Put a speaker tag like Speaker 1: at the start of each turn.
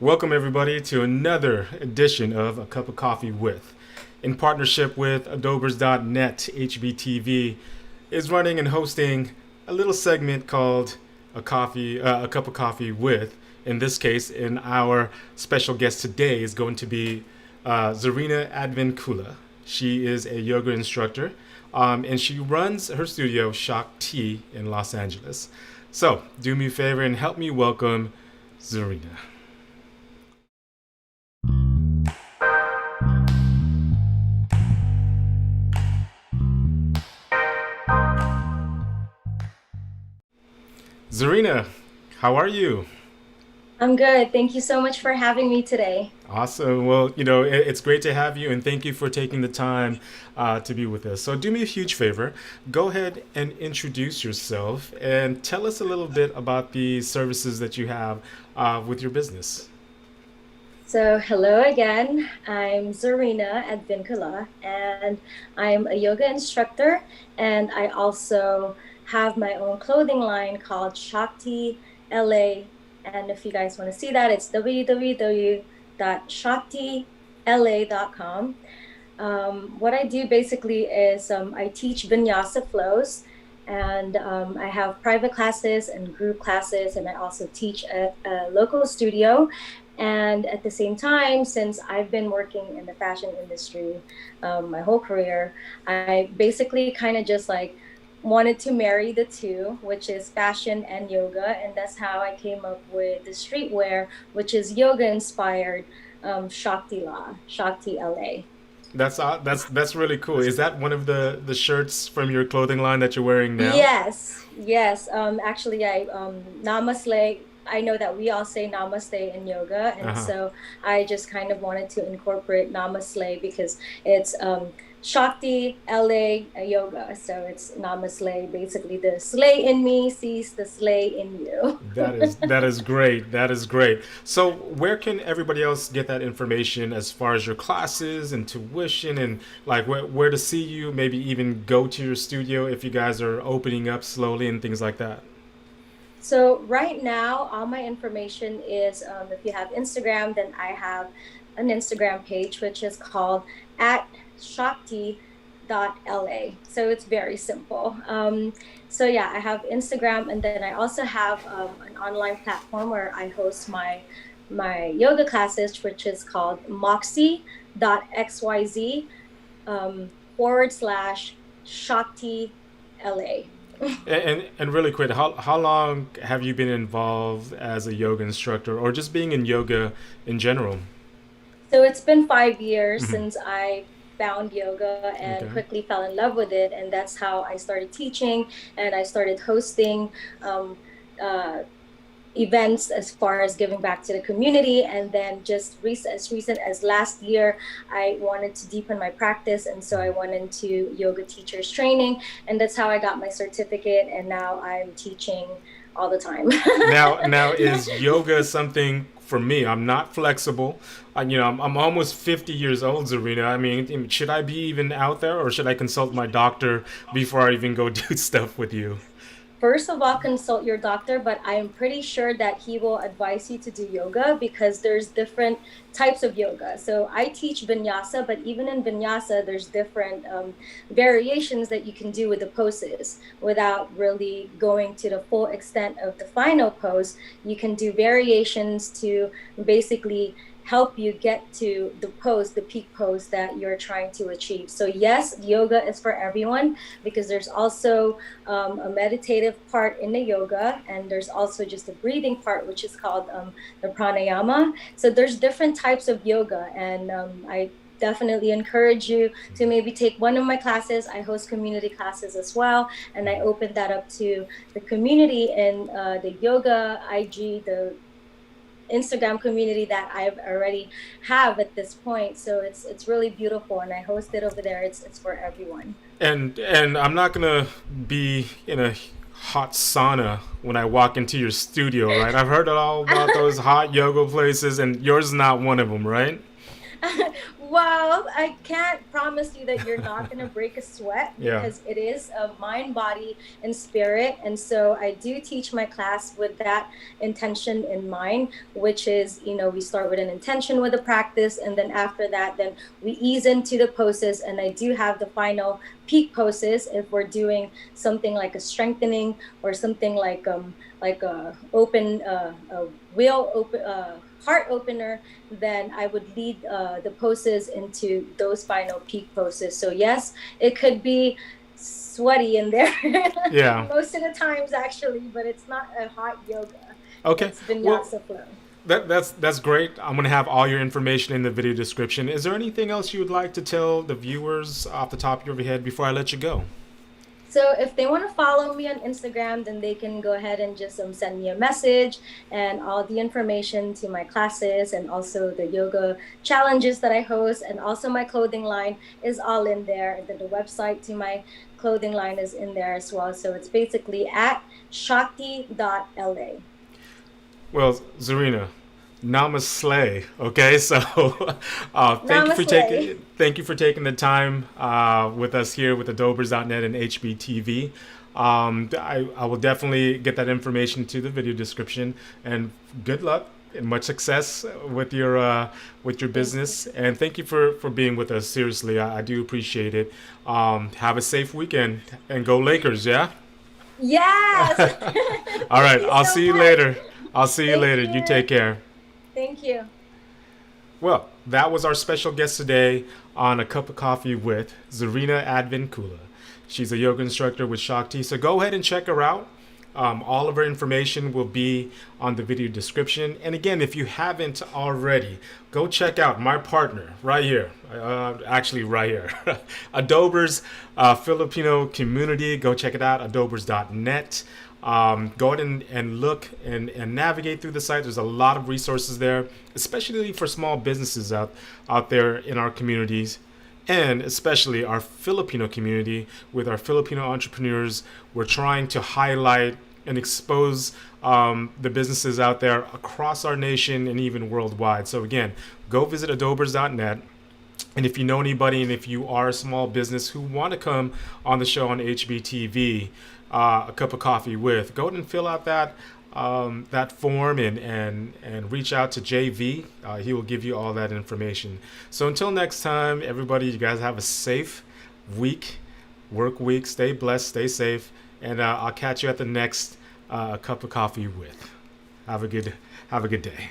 Speaker 1: Welcome, everybody, to another edition of A Cup of Coffee With. In partnership with Adobers.net, HBTV is running and hosting a little segment called A Cup of Coffee With. In this case, and our special guest today is going to be CZARINA Advincula. She is a yoga instructor, and she runs her studio, SHAKTI, in Los Angeles. So, do me a favor and help me welcome CZARINA. CZARINA, how are you?
Speaker 2: I'm good. Thank you so much for having me today.
Speaker 1: Awesome. Well, it's great to have you, and thank you for taking the time to be with us. So, do me a huge favor. Go ahead and introduce yourself and tell us a little bit about the services that you have with your business.
Speaker 2: So, hello again. I'm Zarina Advincula, and I'm a yoga instructor, and I also have my own clothing line called Shakti LA. And if you guys want to see that, it's www.shaktila.com. What I do basically is I teach vinyasa flows, and I have private classes and group classes, and I also teach at a local studio. And at the same time, since I've been working in the fashion industry my whole career, I basically kind of just like wanted to marry the two, which is fashion and yoga, and that's how I came up with the streetwear, which is yoga inspired Shakti LA.
Speaker 1: That's really cool. Is that one of the shirts from your clothing line that you're wearing now?
Speaker 2: Yes. Actually, I namaste. I know that we all say namaste in yoga,
Speaker 1: Uh
Speaker 2: and
Speaker 1: huh.
Speaker 2: so I just kind of wanted to incorporate namaste because it's Shakti LA yoga. So it's namaste. Basically, the slay in me sees the slay in you.
Speaker 1: That is great. That is great. So, where can everybody else get that information as far as your classes and tuition and like where to see you? Maybe even go to your studio if you guys are opening up slowly and things like that.
Speaker 2: So right now, all my information is if you have Instagram, then I have an Instagram page which is called at Shakti.la. So it's very simple. So yeah, I have Instagram, and then I also have an online platform where I host my yoga classes, which is called moxie.xyz / Shakti LA.
Speaker 1: And really quick, how long have you been involved as a yoga instructor or just being in yoga in general?
Speaker 2: So it's been 5 years
Speaker 1: Hmm.
Speaker 2: since I found yoga and
Speaker 1: Okay.
Speaker 2: quickly fell in love with it. And that's how I started teaching, and I started hosting um, uh, events as far as giving back to the community. And then just as recent as last year, I wanted to deepen my practice. And so I went into yoga teachers training, and that's how I got my certificate. And now I'm teaching all the time.
Speaker 1: Now is yoga something for me? I'm not flexible. I'm almost 50 years old, Zarina. I mean, should I be even out there or should I consult my doctor before I even go do stuff with you?
Speaker 2: First of all, consult your doctor, but I am pretty sure that he will advise you to do yoga because there's different types of yoga. So I teach vinyasa, but even in vinyasa, there's different variations that you can do with the poses without really going to the full extent of the final pose. You can do variations to basically help you get to the pose, the peak pose that you're trying to achieve. So yes, yoga is for everyone because there's also a meditative part in the yoga, and there's also just a breathing part, which is called the pranayama. So there's different types of yoga, and I definitely encourage you to maybe take one of my classes. I host community classes as well, and I open that up to the community in the yoga IG, the Instagram community that I've already have at this point. So it's really beautiful, and I host it over there. It's for everyone.
Speaker 1: And I'm not gonna be in a hot sauna when I walk into your studio, right? I've heard all about those hot yoga places, and yours is not one of them, right?
Speaker 2: Well, I can't promise you that you're not going to break a sweat
Speaker 1: Yeah.
Speaker 2: because it is a mind, body, and spirit. And so I do teach my class with that intention in mind, which is, we start with an intention with a practice. And then after that, then we ease into the poses. And I do have the final peak poses if we're doing something like a strengthening or something like a open a wheel open heart opener, then I would lead the poses into those final peak poses. So yes, it could be sweaty in there
Speaker 1: Yeah.
Speaker 2: most of the times actually, but it's not a hot yoga.
Speaker 1: Okay.
Speaker 2: It's
Speaker 1: Well,
Speaker 2: vinyasa flow.
Speaker 1: that's great. I'm gonna have all your information in the video description. Is there anything else you would like to tell the viewers off the top of your head before I let you go?
Speaker 2: So if they want to follow me on Instagram, then they can go ahead and just send me a message, and all the information to my classes and also the yoga challenges that I host, and also my clothing line is all in there. And then the website to my clothing line is in there as well. So it's basically at shakti.la.
Speaker 1: Well, Zarina, namaste. Okay, so
Speaker 2: Namaste.
Speaker 1: thank you for taking the time with us here with Adobers.net and HBTV. I will definitely get that information to the video description. And good luck and much success with your
Speaker 2: Thank you.
Speaker 1: business. And thank you for being with us. Seriously, I do appreciate it. Have a safe weekend and go Lakers. Yeah.
Speaker 2: Yes.
Speaker 1: All
Speaker 2: Thank
Speaker 1: right.
Speaker 2: you
Speaker 1: I'll
Speaker 2: so
Speaker 1: see you
Speaker 2: much.
Speaker 1: later. I'll see you
Speaker 2: Thank
Speaker 1: later. You
Speaker 2: you.
Speaker 1: take care.
Speaker 2: Thank you.
Speaker 1: Well, that was our special guest today on A Cup of Coffee with Zarina Advincula. She's a yoga instructor with Shakti, so go ahead and check her out. All of her information will be on the video description. And again, if you haven't already, go check out my partner right here. Actually, right here. Adober's Filipino community. Go check it out, adobers.net. Go ahead and look and navigate through the site. There's a lot of resources there, especially for small businesses out there in our communities, and especially our Filipino community with our Filipino entrepreneurs. We're trying to highlight and expose the businesses out there across our nation and even worldwide. So again, go visit adobers.net. And if you know anybody, and if you are a small business who want to come on the show on HBTV, A Cup of Coffee with, go ahead and fill out that form and reach out to JV. He will give you all that information. So until next time, everybody, you guys have a safe work week. Stay blessed, stay safe, and I'll catch you at the next Cup of Coffee with. Have a good day.